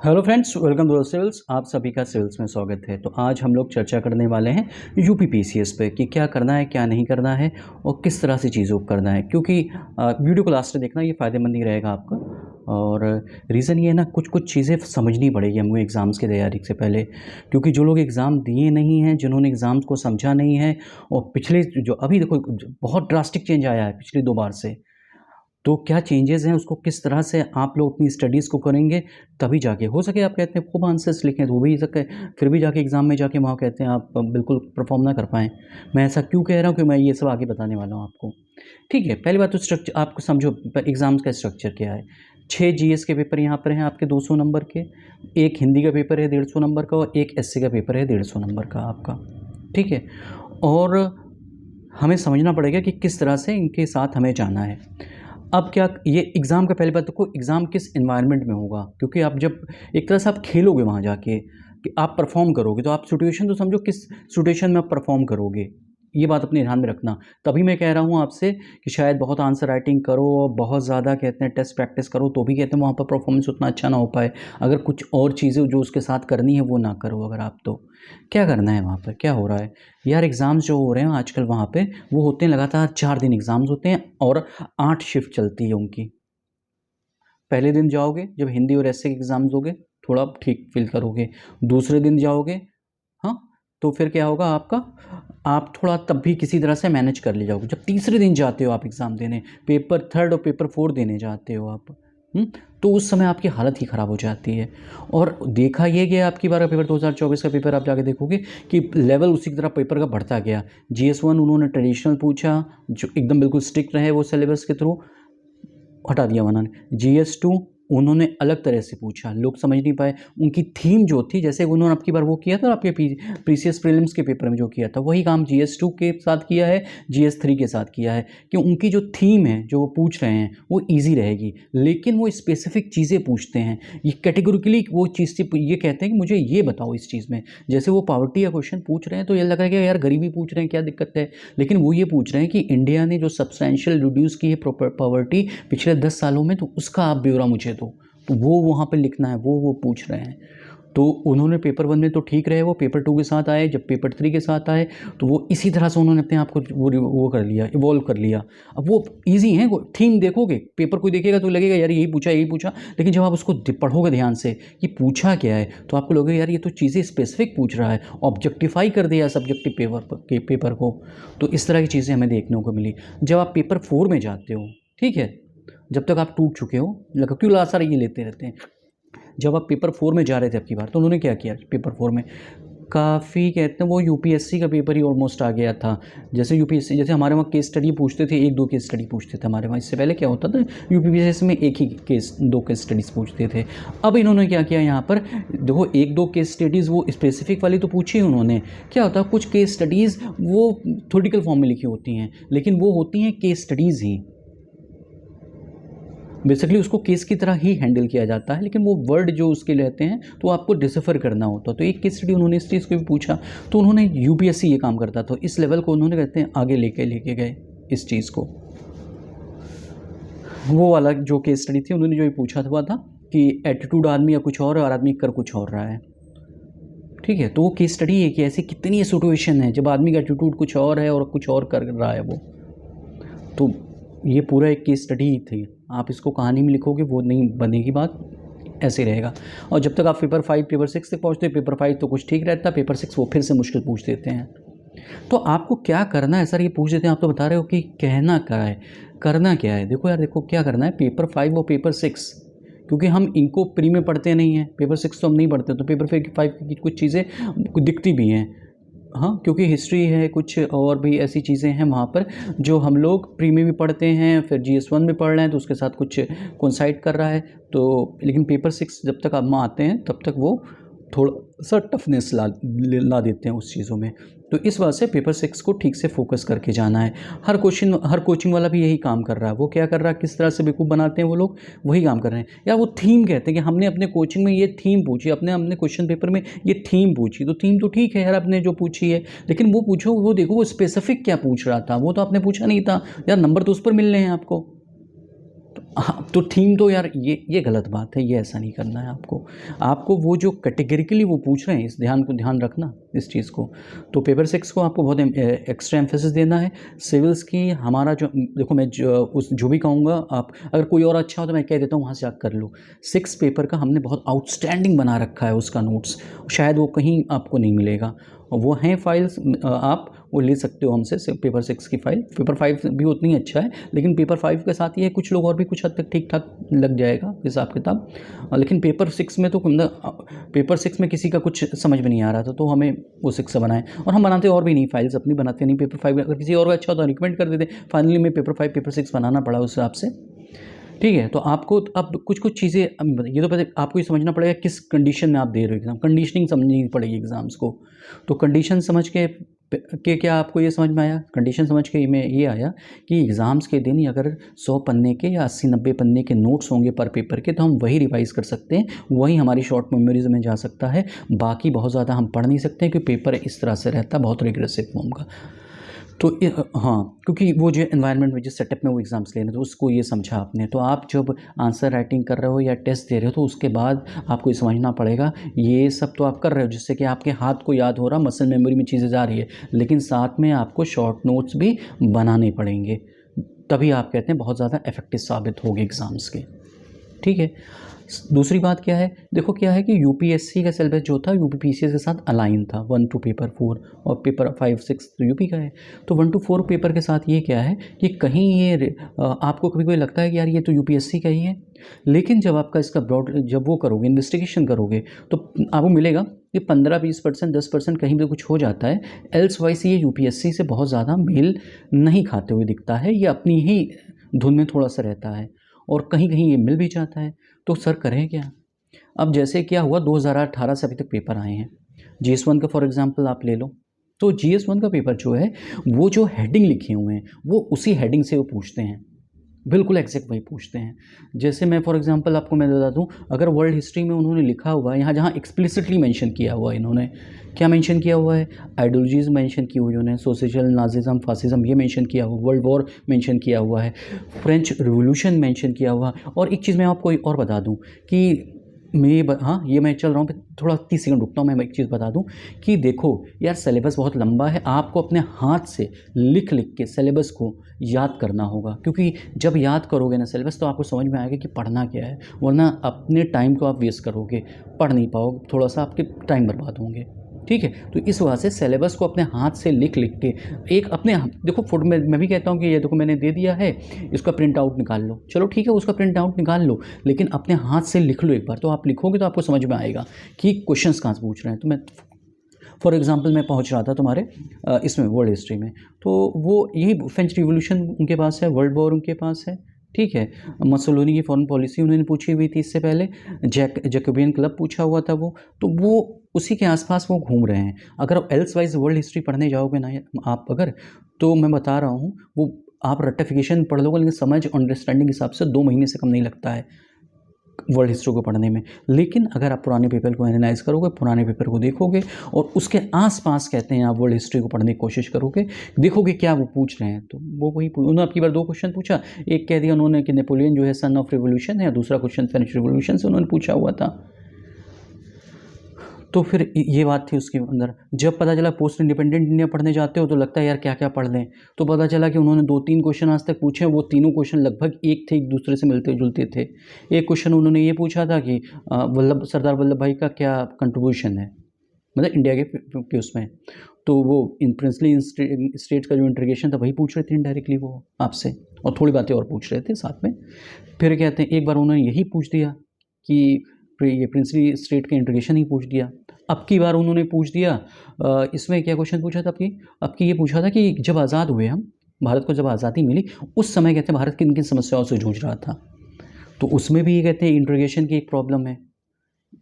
Hello friends, welcome to civils. आप सभी का सिविल्स में स्वागत है। तो आज हम लोग चर्चा करने वाले हैं यूपी पीसीएस पे कि क्या करना है, क्या नहीं करना है और किस तरह से चीज़ों को करना है। क्योंकि वीडियो को लास्ट में देखना, ये फ़ायदेमंद ही रहेगा आपका। और रीज़न ये है ना, कुछ कुछ चीज़ें समझनी पड़ेगी हमको एग्ज़ाम्स की तैयारी से पहले। क्योंकि जो लोग एग्ज़ाम दिए नहीं हैं, जिन्होंने एग्ज़ाम्स को समझा नहीं है, और पिछले जो अभी देखो बहुत ड्रास्टिक चेंज आया है पिछली 2 बार से, तो क्या चेंजेज़ हैं, उसको किस तरह से आप लोग अपनी स्टडीज़ को करेंगे, तभी जाके हो सके आप कहते हैं खूब आंसर्स लिखें तो वो भी हो सके, फिर भी जाके एग्ज़ाम में जाके वहाँ कहते हैं आप बिल्कुल परफ़ॉर्म ना कर पाएँ। मैं ऐसा क्यों कह रहा हूँ कि मैं ये सब आगे बताने वाला हूँ आपको। ठीक है, पहली बात तो स्ट्रक्चर आपको समझो, एग्ज़ाम्स का स्ट्रक्चर क्या है। 6 जीएस के पेपर यहाँ पर हैं आपके 200 नंबर के, 1 हिंदी का पेपर है 150 नंबर का और 1 एसए का पेपर है 150 नंबर का आपका। ठीक है, और हमें समझना पड़ेगा कि किस तरह से इनके साथ हमें जाना है। अब क्या ये एग्ज़ाम का, पहली बात देखो एग्ज़ाम किस एनवायरनमेंट में होगा, क्योंकि आप जब एक तरह से आप खेलोगे वहाँ जाके कि आप परफ़ॉर्म करोगे, तो आप सिचुएशन तो समझो किस सिचुएशन में आप परफ़ॉर्म करोगे, ये बात अपने ध्यान में रखना। तभी मैं कह रहा हूँ आपसे कि शायद बहुत आंसर राइटिंग करो और बहुत ज़्यादा कहते हैं टेस्ट प्रैक्टिस करो, तो भी कहते हैं वहाँ पर परफॉर्मेंस उतना अच्छा ना हो पाए। अगर कुछ और चीज़ें जो उसके साथ करनी है वो ना करो अगर आप, तो क्या करना है वहाँ पर, क्या हो रहा है यार। एग्ज़ाम्स जो हो रहे हैं आजकल वहाँ पे, वो होते हैं लगातार 4 दिन एग्ज़ाम्स होते हैं और 8 शिफ्ट चलती है उनकी। पहले दिन जाओगे जब हिंदी और एसए के एग्ज़ाम्स होंगे, थोड़ा ठीक फ़ील करोगे। दूसरे दिन जाओगे, हाँ, तो फिर क्या होगा आपका, आप थोड़ा तब भी किसी तरह से मैनेज कर ले जाओगे। जब तीसरे दिन जाते हो आप एग्ज़ाम देने, पेपर 3 और पेपर 4 देने जाते हो आप, तो उस समय आपकी हालत ही ख़राब हो जाती है। और देखा ये गया आपकी बार पेपर 2024 का पेपर आप जाके देखोगे कि लेवल उसी की तरह पेपर का बढ़ता गया। जीएस 1 उन्होंने ट्रेडिशनल पूछा, जो एकदम बिल्कुल स्ट्रिक्ट रहे वो सिलेबस के थ्रू, हटा दिया उन्होंने। जीएस 2 उन्होंने अलग तरह से पूछा, लोग समझ नहीं पाए। उनकी थीम जो थी, जैसे उन्होंने आपकी बार वो किया था आपके प्रीसियस प्रीलिम्स के पेपर में जो किया था, वही काम जीएस 2 के साथ किया है, जीएस 3 के साथ किया है। कि उनकी जो थीम है जो वो पूछ रहे हैं वो ईजी रहेगी, लेकिन वो स्पेसिफिक चीज़ें पूछते हैं। ये कैटेगोरिकली वो चीज़ से ये कहते हैं कि मुझे ये बताओ इस चीज़ में। जैसे वो पावर्टी का क्वेश्चन पूछ रहे हैं तो ये लग रहा है कि यार गरीबी पूछ रहे हैं, क्या दिक्कत है। लेकिन वो ये पूछ रहे हैं कि इंडिया ने जो सब्सटेंशियल रिड्यूस की है पावर्टी पिछले 10 सालों में, तो उसका आप ब्यौरा मुझे दो। तो वो वहाँ पे लिखना है, वो पूछ रहे हैं। तो उन्होंने पेपर 1 में तो ठीक रहे, वो पेपर 2 के साथ आए, जब पेपर 3 के साथ आए तो वो इसी तरह से उन्होंने अपने आप को वो कर लिया, इवॉल्व कर लिया। अब वो ईजी है, वो थीम देखोगे, पेपर कोई देखेगा तो लगेगा यार यही पूछा, लेकिन जब आप उसको पढ़ोगे ध्यान से कि पूछा क्या है, तो आपको लगेगा यार ये तो चीज़ें स्पेसिफिक पूछ रहा है, ऑब्जेक्टिफाई कर दिया सब्जेक्टिव पेपर को। तो इस तरह की चीज़ें हमें देखने को मिली। जब आप पेपर 4 में जाते हो, ठीक है, जब तक आप टूट चुके हो, लगा क्यों लासार ये लेते रहते हैं। जब आप पेपर 4 में जा रहे थे आपकी बार, तो उन्होंने क्या किया पेपर 4 में, काफ़ी कहते हैं वो यूपीएससी का पेपर ही ऑलमोस्ट आ गया था। जैसे यूपीएससी, जैसे हमारे वहाँ केस स्टडी पूछते थे, 1-2 केस स्टडी पूछते थे हमारे वहाँ। इससे पहले क्या होता था, यूपीएससी में एक ही केस 2 केस स्टडीज़ पूछते थे। अब इन्होंने क्या किया यहाँ पर, देखो 1-2 केस स्टडीज़ वो स्पेसिफिक वाली तो पूछी उन्होंने। क्या होता है, कुछ केस स्टडीज़ वो थ्योरेटिकल फॉर्म में लिखी होती हैं, लेकिन वो होती हैं केस स्टडीज़ ही, बेसिकली उसको केस की तरह ही हैंडल किया जाता है, लेकिन वो वर्ड जो उसके रहते हैं तो आपको डिसफर करना होता है। तो एक केस स्टडी उन्होंने इस चीज़ को भी पूछा, तो उन्होंने यूपीएससी ये काम करता था, इस लेवल को उन्होंने कहते हैं आगे लेके गए इस चीज़ को। वो वाला जो केस स्टडी थी उन्होंने जो ये पूछा था, था कि एटीट्यूड आदमी या कुछ और आदमी कर कुछ और रहा है। ठीक है, तो वो केस स्टडी है कि ऐसी कितनी सिचुएशन है जब आदमी का एटीट्यूड कुछ और है और कुछ और कर रहा है वो। तो ये पूरा एक केस स्टडी ही थी। आप इसको कहानी में लिखोगे वो नहीं बनेगी बात, ऐसे रहेगा। और जब तक आप पेपर 5 पेपर 6 तक पहुँचते, पेपर 5 तो कुछ ठीक रहता, पेपर 6 वो फिर से मुश्किल पूछ देते हैं। तो आपको क्या करना है सर, ये पूछ देते हैं, आप तो बता रहे हो कि कहना क्या है, करना क्या है। देखो यार, देखो क्या करना है, पेपर 5 और पेपर 6, क्योंकि हम इनको प्री में पढ़ते नहीं हैं, पेपर 6 तो हम नहीं पढ़ते, तो पेपर 5 की कुछ चीज़ें दिखती भी हैं। हाँ, क्योंकि हिस्ट्री है, कुछ और भी ऐसी चीज़ें हैं वहाँ पर जो हम लोग प्री में भी पढ़ते हैं, फिर जीएस 1 में पढ़ रहे हैं तो उसके साथ कुछ कोइंसाइड कर रहा है। तो लेकिन पेपर 6 जब तक आप आते हैं तब तक वो थोड़ा सा टफनेस ला देते हैं उस चीज़ों में। तो इस वजह से पेपर 6 को ठीक से फोकस करके जाना है। हर कोचिंग वाला भी यही काम कर रहा है। वो क्या कर रहा है, किस तरह से बेवकूफ़ बनाते हैं वो लोग, वही काम कर रहे हैं। या वो थीम कहते हैं कि हमने अपने कोचिंग में ये थीम पूछी, अपने क्वेश्चन पेपर में ये थीम पूछी। तो थीम तो ठीक है यार, आपने जो पूछी है, लेकिन वो पूछो, वो देखो वो स्पेसिफिक क्या पूछ रहा था, वो तो आपने पूछा नहीं था यार, नंबर तो उस पर मिलने हैं आपको। हाँ, तो थीम तो यार ये गलत बात है, ये ऐसा नहीं करना है आपको। आपको वो जो कैटेगरिकली वो पूछ रहे हैं, इस ध्यान रखना इस चीज़ को। तो पेपर 6 को आपको बहुत एक्स्ट्रा एम्फेसिस देना है। सिविल्स की हमारा जो देखो, मैं जो भी कहूँगा, आप अगर कोई और अच्छा हो तो मैं कह देता हूँ वहाँ से जाकर कर लो। 6 पेपर का हमने बहुत आउटस्टैंडिंग बना रखा है उसका नोट्स, शायद वो कहीं आपको नहीं मिलेगा। वो हैं फाइल्स, आप वो ले सकते हो हमसे पेपर 6 की फ़ाइल। पेपर 5 भी उतनी अच्छा है, लेकिन पेपर 5 के साथ ये कुछ लोग और भी कुछ हद तक ठीक ठाक लग जाएगा हिसाब किताब। लेकिन पेपर 6 में तो पेपर 6 में किसी का कुछ समझ में नहीं आ रहा था, तो हमें वो 6 से बनाए, और हम बनाते और भी नहीं, फाइल्स अपनी बनाते नहीं। पेपर 5 अगर किसी और का अच्छा होता तो रिकमेंड कर देते। फाइनली मैं पेपर 5 पेपर 6 बनाना पड़ा उस हिसाब से। ठीक है, तो आपको अब कुछ चीज़ें ये तो पहले आपको ये समझना पड़ेगा किस कंडीशन में आप दे रहे हो एग्ज़ाम। कंडीशनिंग समझनी पड़ेगी एग्ज़ाम्स को। तो कंडीशन समझ के क्या आपको ये समझ में आया? कंडीशन समझ के में ये आया कि एग्ज़ाम्स के दिन अगर 100 पन्ने के या 80-90 पन्ने के नोट्स होंगे पर पेपर के, तो हम वही रिवाइज़ कर सकते हैं, वही हमारी शॉर्ट मेमोरीज़ में जा सकता है। बाकी बहुत ज़्यादा हम पढ़ नहीं सकते हैं, क्योंकि पेपर इस तरह से रहता है, बहुत रिग्रेसिव फॉर्म का। तो हाँ, क्योंकि वो जो एनवायरनमेंट में, जिस सेटअप में वो एग्ज़ाम्स ले रहे हैं, तो उसको ये समझा आपने। तो आप जब आंसर राइटिंग कर रहे हो या टेस्ट दे रहे हो, तो उसके बाद आपको ये समझना पड़ेगा, ये सब तो आप कर रहे हो जिससे कि आपके हाथ को याद हो रहा, मसल मेमोरी में चीज़ें जा रही है, लेकिन साथ में आपको शॉर्ट नोट्स भी बनाने पड़ेंगे। तभी आप कहते हैं बहुत ज़्यादा इफ़ेक्टिव साबित होंगे एग्ज़ाम्स के। ठीक है। दूसरी बात क्या है, देखो क्या है कि यूपीएससी का सिलेबस जो था यूपीपीसीएस के साथ अलाइन था, 1 to पेपर 4, और पेपर 5 6 तो यूपी का है। तो 1 to 4 पेपर के साथ ये क्या है कि कहीं ये आपको कभी कोई लगता है कि यार ये तो यूपीएससी का ही है, लेकिन जब आपका इसका ब्रॉड जब वो करोगे, इन्वेस्टिगेशन करोगे, तो आपको मिलेगा कि 15-20% 10% कहीं भी कुछ हो जाता है। एल्स वाइज ये यूपीएससी से बहुत ज़्यादा मेल नहीं खाते हुए दिखता है, ये अपनी ही धुन में थोड़ा सा रहता है, और कहीं कहीं ये मिल भी जाता है। तो सर करें क्या? अब जैसे क्या हुआ, 2018 से अभी तक पेपर आए हैं। जीएस 1 का फॉर एग्जांपल आप ले लो, तो जीएस 1 का पेपर जो है, वो जो हेडिंग लिखे हुए हैं वो उसी हेडिंग से वो पूछते हैं, बिल्कुल एग्जैक्ट वही पूछते हैं। जैसे मैं फॉर एग्जांपल आपको मैं बता दूं, अगर वर्ल्ड हिस्ट्री में उन्होंने लिखा हुआ है, यहाँ जहाँ एक्सप्लिसिटली मेंशन किया हुआ है, इन्होंने क्या मेंशन किया हुआ है, आइडियोलॉजीज मेंशन की हुई उन्होंने, सोशल नाजिज्म फासिज्म ये मेंशन किया हुआ, वर्ल्ड वॉर मेंशन किया हुआ है, फ्रेंच रिवोल्यूशन मेंशन किया हुआ। और एक चीज़ मैं आपको और बता दूँ कि हाँ, ये मैं चल रहा हूँ, थोड़ा 30 सेकंड रुकता हूँ, मैं एक चीज़ बता दूँ कि देखो यार, सिलेबस बहुत लंबा है, आपको अपने हाथ से लिख लिख के सिलेबस को याद करना होगा, क्योंकि जब याद करोगे ना सिलेबस, तो आपको समझ में आएगा कि पढ़ना क्या है, वरना अपने टाइम को आप वेस्ट करोगे, पढ़ नहीं पाओगे, थोड़ा सा आपके टाइम बर्बाद होंगे। ठीक है, तो इस वजह से सिलेबस को अपने हाथ से लिख लिख के एक अपने देखो फोटो में मैं भी कहता हूँ कि ये देखो मैंने दे दिया है, इसका प्रिंट आउट निकाल लो, चलो ठीक है, उसका प्रिंट आउट निकाल लो, लेकिन अपने हाथ से लिख लो एक बार। तो आप लिखोगे तो आपको समझ में आएगा कि क्वेश्चंस कहाँ से पूछ रहे हैं। तो मैं फॉर एग्जांपल मैं पहुंच रहा था तुम्हारे इसमें वर्ल्ड हिस्ट्री में, तो वो यही फ्रेंच रिवोल्यूशन उनके पास है, वर्ल्ड वॉर उनके पास है। ठीक है, मसोलिनी की फॉरेन पॉलिसी उन्होंने पूछी हुई थी इससे पहले, जैकोबियन क्लब पूछा हुआ था वो, तो वो उसी के आसपास वो घूम रहे हैं। अगर आप एल्स वाइज वर्ल्ड हिस्ट्री पढ़ने जाओगे ना आप अगर, तो मैं बता रहा हूँ वो आप रट्टिफिकेशन पढ़ लोगे, लेकिन समझ अंडरस्टैंडिंग हिसाब से 2 महीने से कम नहीं लगता है वर्ल्ड हिस्ट्री को पढ़ने में। लेकिन अगर आप पुराने पेपर को एनालाइज करोगे, पुराने पेपर को देखोगे, और उसके आसपास कहते हैं आप वर्ल्ड हिस्ट्री को पढ़ने की कोशिश करोगे, देखोगे क्या वो पूछ रहे हैं, तो वो वही उन्होंने आपकी बार 2 क्वेश्चन पूछा। एक कह दिया उन्होंने कि नेपोलियन जो है सन ऑफ रिवोल्यूशन है, दूसरा क्वेश्चन फ्रेंच रिवोल्यूशन से उन्होंने पूछा हुआ था। तो फिर ये बात थी उसके अंदर। जब पता चला पोस्ट इंडिपेंडेंट इंडिया पढ़ने जाते हो, तो लगता है यार क्या क्या पढ़ लें, तो पता चला कि उन्होंने 2-3 क्वेश्चन आज तक पूछे, वो तीनों क्वेश्चन लगभग एक थे, एक दूसरे से मिलते जुलते थे। एक क्वेश्चन उन्होंने ये पूछा था कि सरदार वल्लभ भाई का क्या कंट्रीब्यूशन है, मतलब इंडिया के उसमें, तो वो इन प्रिंसली स्टेट्स का जो इंटीग्रेशन था वही पूछ रहे थे इनडायरेक्टली वो आपसे, और थोड़ी बातें और पूछ रहे थे साथ में। फिर कहते हैं एक बार उन्होंने यही पूछ दिया कि ये प्रिंसली स्टेट का इंटीग्रेशन ही पूछ दिया। अब की बार उन्होंने पूछ दिया, इसमें क्या क्वेश्चन पूछा था अब की ये पूछा था कि जब आज़ाद हुए हम, भारत को जब आज़ादी मिली, उस समय कहते हैं भारत किन किन समस्याओं से जूझ रहा था। तो उसमें भी ये कहते हैं इंटीग्रेशन की एक प्रॉब्लम है,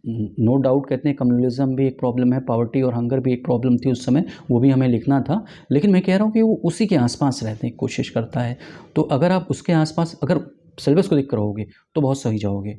नो डाउट कहते हैं कम्युनलिज्म भी एक प्रॉब्लम है, पॉवर्टी और हंगर भी एक प्रॉब्लम थी उस समय, वो भी हमें लिखना था। लेकिन मैं कह रहा हूँ कि वो उसी के आसपास रहने की कोशिश करता है। तो अगर आप उसके आसपास अगर सिलेबस को देख कर रहोगे तो बहुत सही जाओगे।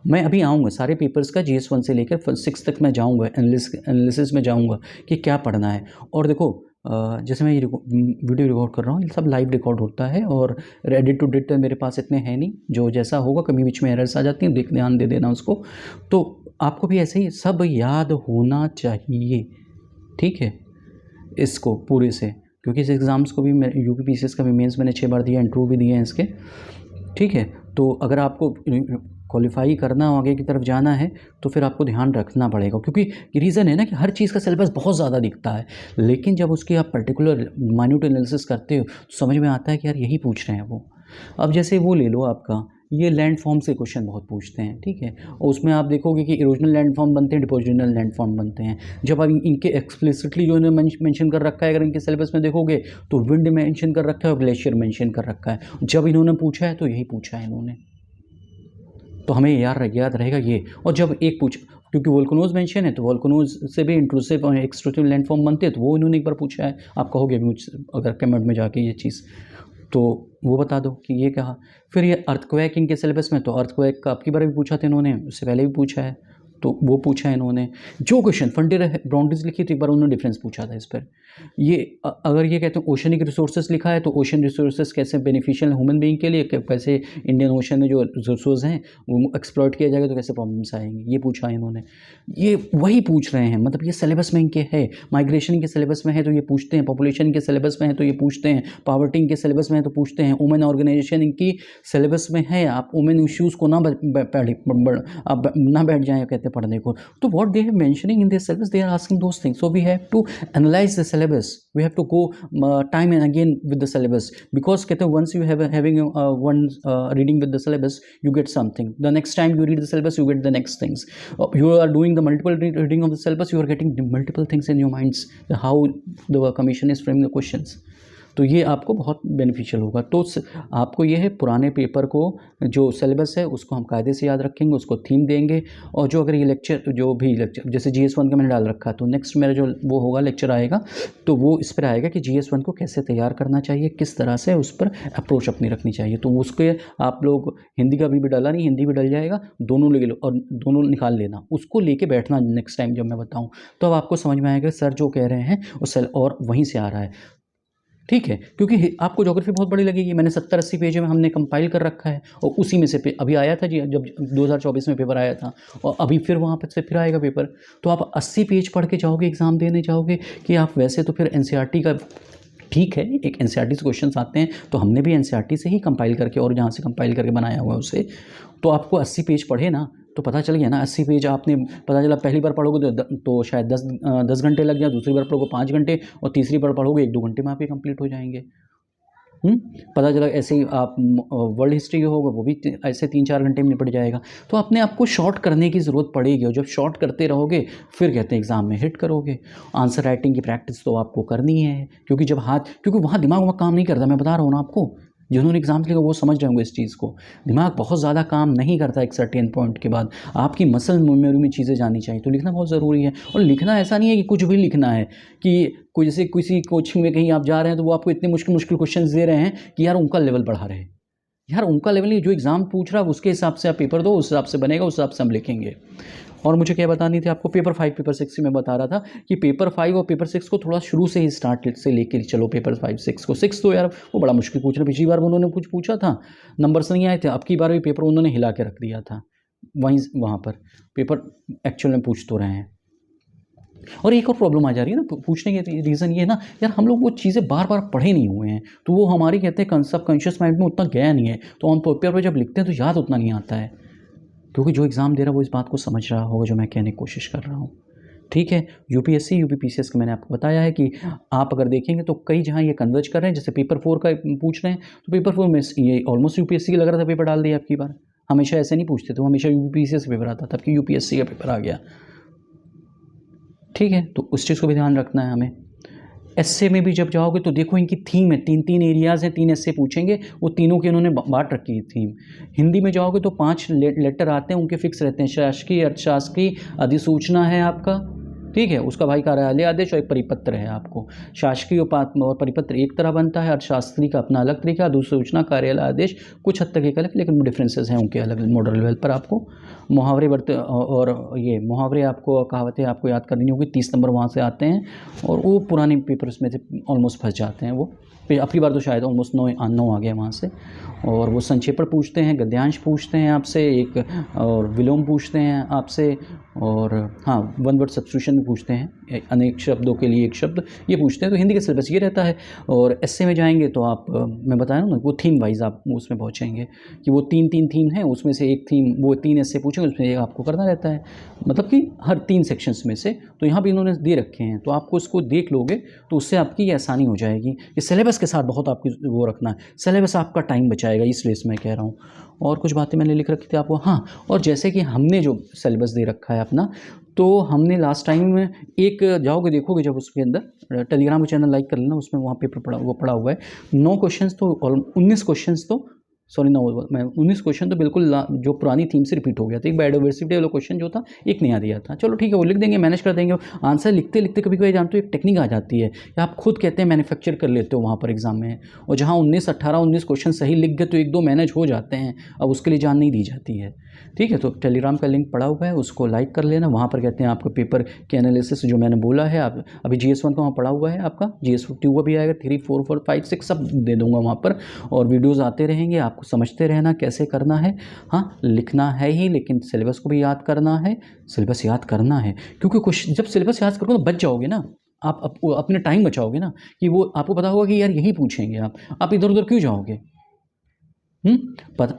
मैं अभी आऊँगा सारे पेपर्स का, GS1 से लेकर 6 तक मैं जाऊँगा, एनालिसिस में जाऊँगा कि क्या पढ़ना है। और देखो जैसे मैं ये वीडियो रिकॉर्ड कर रहा हूँ, ये सब लाइव रिकॉर्ड होता है और एडिट टू डेट मेरे पास इतने हैं नहीं, जो जैसा होगा कभी बीच में एरर्स आ जाती हैं, ध्यान दे देना उसको। तो आपको भी ऐसे ही सब याद होना चाहिए, ठीक है, इसको पूरे से, क्योंकि इस एग्ज़ाम्स को भी मैं यूपीपीसीएस का भी मेंस मैंने 6 बार दिया, इंटरव्यू भी दिए हैं इसके, ठीक है। तो अगर आपको क्वालिफाई करना हो, आगे की तरफ जाना है, तो फिर आपको ध्यान रखना पड़ेगा, क्योंकि रीज़न है ना कि हर चीज़ का सिलेबस बहुत ज़्यादा दिखता है, लेकिन जब उसकी आप पर्टिकुलर माइन्यूट एनालिसिस करते हो तो समझ में आता है कि यार यही पूछ रहे हैं वो। अब जैसे वो ले लो, आपका ये लैंड फॉर्म से क्वेश्चन बहुत पूछते हैं, ठीक है, और उसमें आप देखोगे कि इरोजनल लैंड फॉर्म बनते हैं, डिपोजिशनल लैंड फॉर्म बनते हैं। जब आप इनके एक्सप्लिसिटली जो इन्होंने मेंशन कर रखा है, अगर इनके सिलेबस में देखोगे तो विंड मेंशन कर रखा है और ग्लेशियर मेंशन कर रखा है। जब इन्होंने पूछा है तो यही पूछा है इन्होंने, तो हमें याद रहेगा ये। और जब एक क्योंकि वोल्केनोज मेंशन है, तो वोल्केनोज से भी इंट्रूसिव और एक्सट्रूसिव लैंड फॉर्म बनते हैं, तो वो इन्होंने एक बार पूछा है। आप कहोगे मुझ अगर कमेंट में जाके ये चीज़, तो वो बता दो कि ये कहा। फिर ये अर्थक्वेक इनके सिलेबस में, तो अर्थक्वेक का आपकी बार भी पूछा था इन्होंने, उससे पहले भी पूछा है, तो वो पूछा है इन्होंने। जो क्वेश्चन फंडेड बाउंड्रीज लिखी थी, एक बार उन्होंने डिफरेंस पूछा था इस पर। ये अगर ये कहते हैं ओशनिक रिसोर्सेज लिखा है, तो ओशन रिसोर्सेज कैसे बेनिफिशियल ह्यूमन बीइंग के लिए, कैसे इंडियन ओशन में जो रिसोर्स हैं वो एक्सप्लॉइट किया जाएगा, तो कैसे प्रॉब्लम्स आएंगे, ये पूछा है इन्होंने। ये वही पूछ रहे हैं, मतलब ये सिलेबस में इनके है। माइग्रेशन के सिलेबस में है तो ये पूछते हैं, पॉपुलेशन के सिलेबस में है तो ये पूछते हैं, पॉवर्टी के सिलेबस में है तो पूछते हैं, वुमेन ऑर्गेनाइजेशन इनकी सिलेबस में है। आप वुमेन इश्यूज़ को आप ना बैठ जाएँ कहते पढ़ने को, तो what they have mentioning in this syllabus, they are asking those things. So we have to analyse the syllabus, we have to go time and again with the syllabus, because कहते हैं once you have having one reading with the syllabus, you get something. The next time you read the syllabus, you get the next things. You are doing the multiple reading of the syllabus, you are getting multiple things in your minds, how the commission is framing the questions. तो ये आपको बहुत beneficial होगा। तो आपको ये है, पुराने पेपर को जो सिलेबस है उसको हम कायदे से याद रखेंगे, उसको थीम देंगे, और जो अगर ये लेक्चर जैसे GS1 का मैंने डाल रखा है, तो नेक्स्ट मेरा जो वो होगा लेक्चर आएगा, तो वो इस पर आएगा कि GS1 को कैसे तैयार करना चाहिए, किस तरह से उस पर अप्रोच अपनी रखनी चाहिए। तो उसके आप लोग हिंदी का भी डाला नहीं, हिंदी भी डल जाएगा, दोनों ले लो और दोनों निकाल लेना, उसको लेके बैठना नेक्स्ट टाइम जब मैं बताऊँ, तो अब आपको समझ में आएगा सर जो कह रहे हैं उस और वहीं से आ रहा है, ठीक है। क्योंकि आपको ज्योग्राफी बहुत बड़ी लगेगी, मैंने 70-80 पेज में हमने कंपाइल कर रखा है, और उसी में से अभी आया था जी, जब 2024 में पेपर आया था, और अभी फिर वहाँ पर से फिर आएगा पेपर। तो आप 80 पेज पढ़ के जाओगे, एग्ज़ाम देने जाओगे, कि आप वैसे तो फिर NCERT का ठीक है, एक NCERT से क्वेश्चन आते हैं, तो हमने भी NCERT से ही कंपाइल करके और जहाँ से कंपाइल करके बनाया हुआ है उसे, तो आपको 80 पेज पढ़े ना, तो पता चल गया ना, 80 पेज आपने पता चला, पहली बार पढ़ोगे तो शायद 10 घंटे लग जाए, दूसरी बार पढ़ोगे 5 घंटे, और तीसरी बार पढ़ोगे 1-2 घंटे में आपके कंप्लीट हो जाएंगे। पता चला ऐसे ही आप वर्ल्ड हिस्ट्री होगा, वो भी ऐसे 3-4 घंटे में निपट जाएगा। तो अपने आप को शॉर्ट करने की ज़रूरत पड़ेगी, और जब शॉर्ट करते रहोगे फिर कहते हैं एग्ज़ाम में हिट करोगे। आंसर राइटिंग की प्रैक्टिस तो आपको करनी है, क्योंकि जब क्योंकि वहाँ दिमाग वहाँ काम नहीं करता, मैं बता रहा हूँ ना आपको, जिन्होंने एग्ज़ाम लिखा वो समझ रहे होंगे इस चीज़ को। दिमाग बहुत ज़्यादा काम नहीं करता एक सर्टेन पॉइंट के बाद, आपकी मसल मेमोरी में चीज़ें जानी चाहिए, तो लिखना बहुत ज़रूरी है। और लिखना ऐसा नहीं है कि कुछ भी लिखना है, कि कोई जैसे किसी कोचिंग में कहीं आप जा रहे हैं तो वो आपको इतने मुश्किल क्वेश्चन दे रहे हैं कि यार उनका लेवल बढ़ा रहे, यार उनका लेवल नहीं, जो एग्ज़ाम पूछ रहा है उसके हिसाब से आप पेपर दो, उस हिसाब से बनेगा, उस हिसाब से हम लिखेंगे। और मुझे क्या बतानी थी आपको, पेपर 5 पेपर 6 में बता रहा था कि पेपर 5 और पेपर 6 को थोड़ा शुरू से ही स्टार्ट से लेके चलो, पेपर 5-6 को। 6 तो यार वो बड़ा मुश्किल पूछ रहे, पिछली बार उन्होंने कुछ पूछा था, नंबर्स नहीं आए थे, अब की बार भी पेपर उन्होंने हिला के रख दिया था, वहाँ पर पेपर एक्चुअल में पूछ तो रहे हैं। और एक और प्रॉब्लम आ जा रही है ना पूछने के रीज़न ये है ना, यार हम लोग वो चीज़ें बार बार पढ़े नहीं हुए हैं, तो वो हमारी कहते हैं सबकॉन्शियस माइंड में उतना गया नहीं है, तो ऑन पेपर पर जब लिखते हैं तो याद उतना नहीं आता है, क्योंकि जो एग्ज़ाम दे रहा है वो इस बात को समझ रहा होगा जो मैं कहने की कोशिश कर रहा हूँ, ठीक है। UPSC UPPCS का मैंने आपको बताया है कि आप अगर देखेंगे तो कई जहाँ ये कन्वर्ज कर रहे हैं, जैसे पेपर 4 का पूछ रहे हैं, तो पेपर 4 में ये ऑलमोस्ट UPSC का लग रहा था पेपर डाल दिया आपकी बार, हमेशा ऐसे नहीं पूछते, तो हमेशा UPPCS पेपर आता था, कि UPSC का पेपर आ गया, ठीक है। तो उस चीज़ को भी ध्यान रखना है हमें। एस्से में भी जब जाओगे तो देखो इनकी थीम है, 3 एरियाज़ हैं, 3 एस्से पूछेंगे, वो तीनों की उन्होंने बांट रखी है थीम। हिंदी में जाओगे तो 5 लेटर आते हैं, उनके फिक्स रहते हैं, शासकीय, अर्थशास्त्री, अधिसूचना है आपका, ठीक है, उसका भाई कार्यालय आदेश और एक परिपत्र है आपको। शासकीय और परिपत्र एक तरह बनता है, अर्थशास्त्री का अपना अलग तरीका, दूसरी सूचना कार्यालय आदेश कुछ हद तक एक अलग, लेकिन डिफरेंसेस हैं उनके अलग मॉडल लेवल पर। आपको मुहावरे और ये मुहावरे आपको, कहावतें आपको याद करनी होगी, 30 नंबर वहाँ से आते हैं और वो पुराने पेपर्स में से ऑलमोस्ट फंस जाते हैं वो। अपनी बार तो शायद ऑलमोस्ट 9 आ गए वहाँ से। और वो संक्षेपण पूछते हैं, गद्यांश पूछते हैं आपसे एक, और विलोम पूछते हैं आपसे, और हाँ वन वर्ड सब्स्टिट्यूशन भी पूछते हैं, अनेक शब्दों के लिए एक शब्द, ये पूछते हैं। तो हिंदी का सिलेबस ये रहता है। और एस्से में जाएंगे तो आप, मैं बताया ना, वो थीम वाइज आप उसमें पहुँचेंगे कि वो 3 थीम हैं, उसमें से एक थीम, वो 3 एस्से पूछेंगे, उसमें एक आपको करना रहता है, मतलब कि हर 3 सेक्शंस में से। तो यहाँ भी इन्होंने दे रखे हैं, तो आपको इसको देख लोगे तो उससे आपकी ये आसानी हो जाएगी। ये सिलेबस के साथ बहुत आपकी वो रखना है, सिलेबस आपका टाइम बचाएगा, इसलिए मैं कह रहा हूँ। और कुछ बातें मैंने लिख रखी थी आपको, हाँ, और जैसे कि हमने जो सिलेबस दे रखा है अपना, तो हमने लास्ट टाइम एक, जाओगे देखोगे जब उसके अंदर, टेलीग्राम चैनल लाइक कर लेना, उसमें वहाँ पेपर पड़ा हुआ है। 9 क्वेश्चंस तो, और 19 क्वेश्चंस तो, सॉरी 9, मैं 19 क्वेश्चन तो बिल्कुल जो पुरानी थीम से रिपीट हो गया था। एक बायोडाइवर्सिटी वाला क्वेश्चन जो था, एक नया दिया था। चलो ठीक है, वो लिख देंगे, मैनेज कर देंगे। आंसर लिखते लिखते कभी कभी जानते हो एक टेक्निक आ जाती है, या आप खुद कहते हैं मैन्युफैक्चर कर लेते हो वहाँ पर एग्जाम में, और जहाँ 19 क्वेश्चन सही लिख गए तो 1-2 मैनेज हो जाते हैं, अब उसके लिए जान नहीं दी जाती है। ठीक है, तो टेलीग्राम का लिंक पड़ा हुआ है, उसको लाइक कर लेना। वहाँ पर कहते हैं आपको पेपर के एनालिसिस जो मैंने बोला है, आप अभी GS1 का वहाँ पड़ा हुआ है, आपका GS2 का भी आएगा, 3, 4, 5, 6 सब दे दूंगा वहाँ पर, और वीडियोज़ आते रहेंगे, आपको समझते रहना कैसे करना है। हाँ, लिखना है ही, लेकिन सिलेबस को भी याद करना है, सिलेबस याद करना है, क्योंकि कुछ जब सिलेबस याद करोगे तो बच जाओगे ना आप, अपने टाइम बचाओगे ना, कि वो आपको पता होगा कि यार यही पूछेंगे, आप इधर उधर क्यों जाओगे।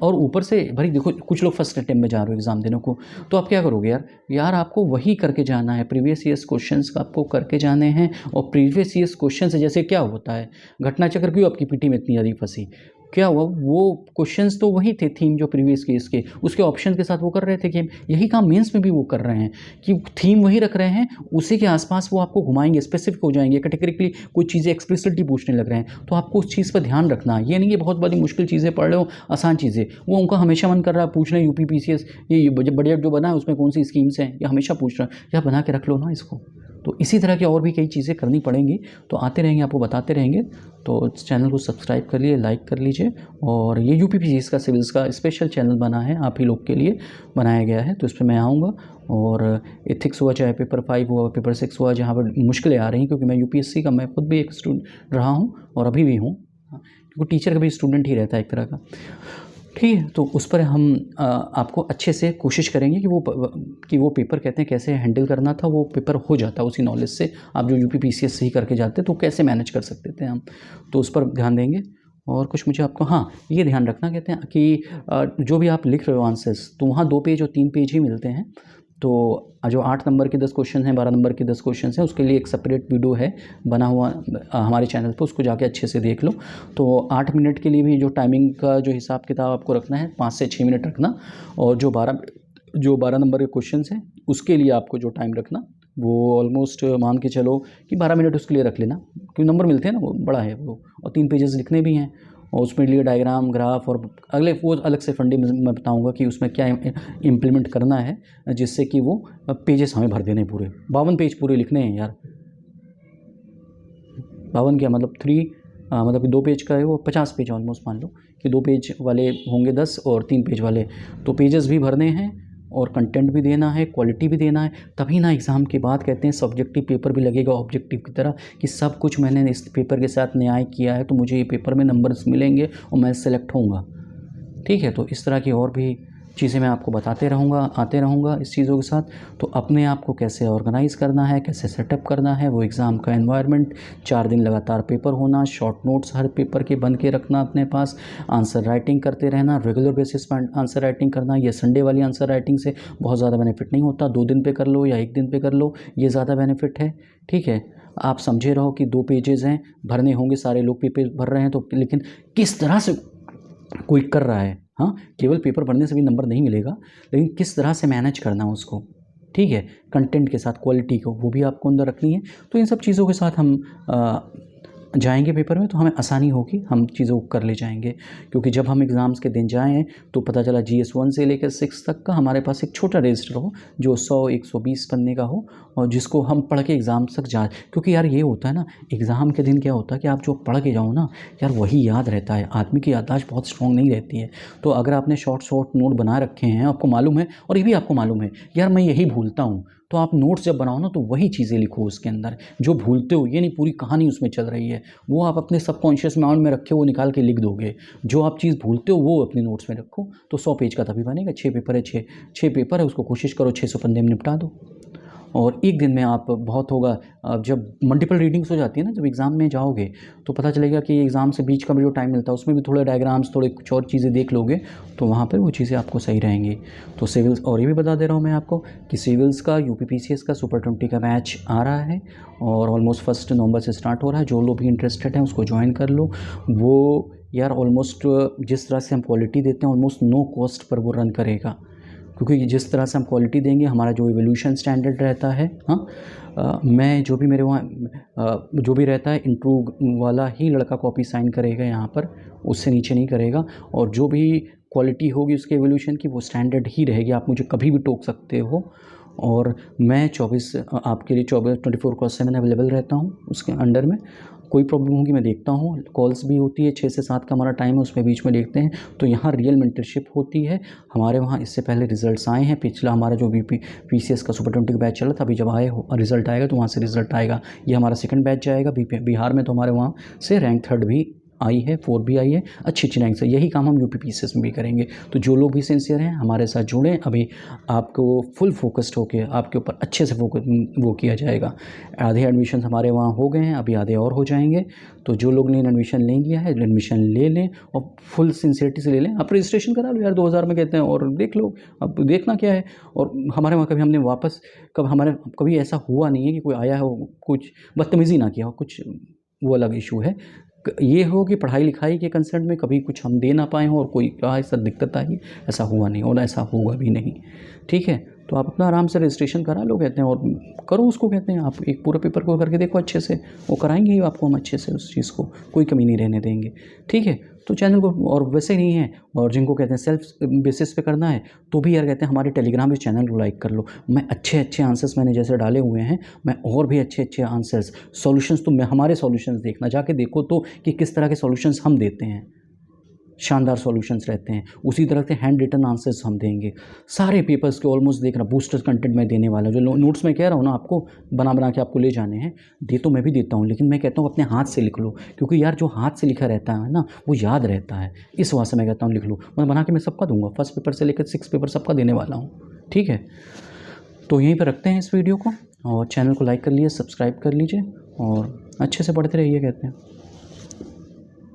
और ऊपर से भाई देखो, कुछ लोग फर्स्ट अटेम्प्ट में जा रहे हो एग्ज़ाम देने को, तो आप क्या करोगे यार आपको वही करके जाना है, प्रीवियस ईयर्स क्वेश्चंस आपको करके जाने हैं। और प्रीवियस ईयर्स क्वेश्चन से जैसे क्या होता है, घटना चक्र क्यों आपकी पीटी में इतनी ज़्यादा फंसी, क्या हुआ, वो क्वेश्चंस तो वही थे थीम जो प्रीवियस केस के, उसके ऑप्शन के साथ वो कर रहे थे कि यही काम मेंस में भी वो कर रहे हैं, कि थीम वही रख रहे हैं, उसी के आसपास वो आपको घुमाएंगे, स्पेसिफिक हो जाएंगे, कैटेगरिकली कुछ चीज़ें एक्सप्लिसिटली पूछने लग रहे हैं, तो आपको उस चीज़ पर ध्यान रखना है। ये नहीं कि बहुत बड़ी मुश्किल चीज़ें पढ़ रहे हो, आसान चीज़ें, वो उनका हमेशा मन कर रहा है पूछना, UPPCS ये बजट जो बना है उसमें कौन सी स्कीम्स हैं, ये हमेशा पूछ रहा है, या बना के रख लो ना इसको। तो इसी तरह की और भी कई चीज़ें करनी पड़ेंगी, तो आते रहेंगे, आपको बताते रहेंगे। तो चैनल को सब्सक्राइब कर लिए, लाइक कर लीजिए। और ये UPPCS का सिविल्स का स्पेशल चैनल बना है, आप ही लोग के लिए बनाया गया है, तो इस पर मैं आऊँगा। और एथिक्स हुआ, चाहे पेपर 5 हुआ, पेपर 6 हुआ, जहाँ पर मुश्किलें आ रही हैं, क्योंकि मैं UPSC का, मैं खुद भी एक स्टूडेंट रहा हूँ और अभी भी हूँ, क्योंकि टीचर का भी स्टूडेंट ही रहता है एक तरह का। ठीक है, तो उस पर हम आपको अच्छे से कोशिश करेंगे कि वो पेपर कहते हैं कैसे हैंडल करना था, वो पेपर हो जाता उसी नॉलेज से। आप जो UPPCS से ही करके जाते तो कैसे मैनेज कर सकते थे हम, तो उस पर ध्यान देंगे। और कुछ मुझे आपको, हाँ, ये ध्यान रखना, कहते हैं कि जो भी आप लिख रहे हो आंसर्स, तो वहाँ 2 पेज और 3 पेज ही मिलते हैं। तो जो 8 नंबर के 10 क्वेश्चन हैं, 12 नंबर के 10 क्वेश्चन हैं, उसके लिए एक सेपरेट वीडियो है बना हुआ हमारे चैनल पर, उसको जाके अच्छे से देख लो। तो 8 मिनट के लिए भी जो टाइमिंग का जो हिसाब किताब आपको रखना है, 5 से 6 मिनट रखना। और जो 12 नंबर के क्वेश्चन हैं, उसके लिए आपको जो टाइम रखना, वो ऑलमोस्ट मान के चलो कि 12 मिनट उसके लिए रख लेना, क्योंकि नंबर मिलते हैं ना, वो बड़ा है वो, और 3 पेजेस लिखने भी हैं, और उसमें लिए डायग्राम, ग्राफ, और अगले वो अलग से फंडे मैं बताऊंगा कि उसमें क्या इम्प्लीमेंट करना है, जिससे कि वो पेजेस हमें भर देने पूरे 52 पेज पूरे लिखने हैं यार। 52 क्या मतलब 3, मतलब कि 2 पेज का है वो 50 पेज ऑलमोस्ट, मान लो कि 2 पेज वाले होंगे 10 और 3 पेज वाले, तो पेजेस भी भरने हैं और कंटेंट भी देना है, क्वालिटी भी देना है, तभी ना एग्ज़ाम के बाद कहते हैं सब्जेक्टिव पेपर भी लगेगा ऑब्जेक्टिव की तरह, कि सब कुछ मैंने इस पेपर के साथ न्याय किया है, तो मुझे ये पेपर में नंबर्स मिलेंगे और मैं सेलेक्ट होऊंगा। ठीक है, तो इस तरह की और भी चीज़ें मैं आपको बताते रहूँगा, आते रहूँगा इस चीज़ों के साथ। तो अपने आप को कैसे ऑर्गेनाइज़ करना है, कैसे सेटअप करना है, वो एग्ज़ाम का एनवायरनमेंट, 4 दिन लगातार पेपर होना, शॉर्ट नोट्स हर पेपर के बन के रखना अपने पास, आंसर राइटिंग करते रहना, रेगुलर बेसिस पर आंसर राइटिंग करना। ये संडे वाली आंसर राइटिंग से बहुत ज़्यादा बेनिफिट नहीं होता, 2 दिन पे कर लो या 1 दिन पे कर लो, ये ज़्यादा बेनिफिट है। ठीक है, आप समझे रहो कि 2 पेजेज़ हैं, भरने होंगे, सारे लोग पेपर भर रहे हैं, तो लेकिन किस तरह से कोई कर रहा है, हाँ, केवल पेपर पढ़ने से भी नंबर नहीं मिलेगा, लेकिन किस तरह से मैनेज करना उसको। ठीक है, कंटेंट के साथ क्वालिटी को, वो भी आपको अंदर रखनी है। तो इन सब चीज़ों के साथ हम जाएंगे पेपर में तो हमें आसानी होगी, हम चीज़ों को कर ले जाएंगे। क्योंकि जब हम एग्ज़ाम्स के दिन जाएँ तो पता चला GS1 से लेकर 6 तक का हमारे पास एक छोटा रजिस्टर हो जो 100-120 पन्ने का हो और जिसको हम पढ़ के एग्ज़ाम तक जाए। क्योंकि यार ये होता है ना, एग्ज़ाम के दिन क्या होता है कि आप जो पढ़ के जाओ ना यार वही याद रहता है। आदमी की याददाश्त बहुत स्ट्रॉन्ग नहीं रहती है। तो अगर आपने शॉर्ट नोट बना रखे हैं, आपको मालूम है और ये भी आपको मालूम है यार मैं यही भूलता हूँ, तो आप नोट्स जब बनाओ ना तो वही चीज़ें लिखो उसके अंदर जो भूलते हो। ये नहीं पूरी कहानी उसमें चल रही है, वो आप अपने सबकॉन्शियस माइंड में रखे, वो निकाल के लिख दोगे। जो आप चीज़ भूलते हो वो अपने नोट्स में रखो। तो 100 पेज का तभी बनेगा। 6 पेपर है, 6 पेपर है, उसको कोशिश करो 600 पन्ने में निपटा दो और एक दिन में आप बहुत होगा। जब मल्टीपल रीडिंग्स हो जाती है ना, जब एग्ज़ाम में जाओगे तो पता चलेगा कि एग्ज़ाम से बीच का भी जो टाइम मिलता है उसमें भी थोड़े डायग्राम्स, थोड़े कुछ और चीज़ें देख लोगे तो वहाँ पर वो चीज़ें आपको सही रहेंगी। तो सिविल्स, और ये भी बता दे रहा हूँ मैं आपको कि सिविल्स का UPPCS का सुपर 20 का बैच आ रहा है और ऑलमोस्ट 1 नवंबर से स्टार्ट हो रहा है। जो लोग भी इंटरेस्टेड हैं उसको ज्वाइन कर लो। वो यार ऑलमोस्ट जिस तरह से हम क्वालिटी देते हैं ऑलमोस्ट नो कॉस्ट पर वो रन करेगा। क्योंकि जिस तरह से हम क्वालिटी देंगे, हमारा जो इवोल्यूशन स्टैंडर्ड रहता है, मैं जो भी मेरे वहाँ जो भी रहता है इंट्रू वाला ही लड़का कॉपी साइन करेगा यहाँ पर, उससे नीचे नहीं करेगा। और जो भी क्वालिटी होगी उसके इवोल्यूशन की वो स्टैंडर्ड ही रहेगी। आप मुझे कभी भी टोक सकते हो और मैं 24 आपके लिए 24/7 अवेलेबल रहता हूँ उसके अंडर में। कोई प्रॉब्लम होगी मैं देखता हूँ। कॉल्स भी होती है, 6 से 7 का हमारा टाइम है, उसमें बीच में देखते हैं। तो यहाँ रियल मेंटरशिप होती है हमारे वहाँ। इससे पहले रिजल्ट्स आए हैं। पिछला हमारा जो PCS का सुपर 20 का बैच चला था, अभी जब रिजल्ट आएगा तो वहाँ से रिजल्ट आएगा। ये हमारा सेकंड बैच जाएगा। बिहार में तो हमारे वहाँ से रैंक 3 भी आई है, 4 भी आई है, अच्छी रैंक से। यही काम हम UPPCS में भी करेंगे। तो जो लोग भी सिंसियर हैं हमारे साथ जुड़ें। अभी आपको फुल फोकस्ड होकर आपके ऊपर अच्छे से वो किया जाएगा। आधे एडमिशन हमारे वहाँ हो गए हैं, अभी आधे और हो जाएंगे। तो जो लोग ने एडमिशन नहीं लिया है एडमिशन ले लें और फुल सिंसियरिटी से ले लें। आप रजिस्ट्रेशन करा लो यार, 2000 में कहते हैं और देख लो। अब देखना क्या है। और हमारे वहाँ कभी हमने वापस कभी ऐसा हुआ नहीं है कि कोई आया हो कुछ बदतमीज़ी ना किया हो, कुछ वो अलग इशू है। ये हो कि पढ़ाई लिखाई के कंसर्न में कभी कुछ हम दे ना पाए हों और कोई कहा ऐसा दिक्कत आई, ऐसा हुआ नहीं और ऐसा होगा भी नहीं। ठीक है, तो आप अपना आराम से रजिस्ट्रेशन करा लो कहते हैं और करो उसको कहते हैं। आप एक पूरा पेपर को करके देखो अच्छे से, वो कराएंगे ही आपको हम अच्छे से उस चीज़ को, कोई कमी नहीं रहने देंगे। ठीक है, तो चैनल को और वैसे नहीं है और जिनको कहते हैं सेल्फ बेसिस पे करना है तो भी यार कहते हैं हमारे टेलीग्राम इस चैनल को लाइक कर लो। मैं अच्छे आंसर्स मैंने जैसे डाले हुए हैं, मैं और भी अच्छे आंसर्स सॉल्यूशंस तो मैं हमारे सॉल्यूशंस देखना, जाके देखो तो कि किस तरह के सॉल्यूशंस हम देते हैं। शानदार सॉल्यूशंस रहते हैं। उसी तरह से हैंड रिटन आंसर्स हम देंगे। सारे पेपर्स के ऑलमोस्ट देखना बूस्टर कंटेंट मैं देने वाला हूँ। जो नोट्स में कह रहा हूँ ना आपको बना के आपको ले जाने हैं, दे तो मैं भी देता हूँ, लेकिन मैं कहता हूँ अपने हाथ से लिख लो। क्योंकि यार जो हाथ से लिखा रहता है ना वो याद रहता है। इस वजह से मैं कहता हूँ लिख लो। मैं बना के मैं सबका दूंगा, 1st पेपर से लेकर 6 पेपर सबका देने वाला हूँ। ठीक है, तो यहीं पर रखते हैं इस वीडियो को और चैनल को लाइक कर लीजिए, सब्सक्राइब कर लीजिए और अच्छे से पढ़ते रहिए कहते हैं।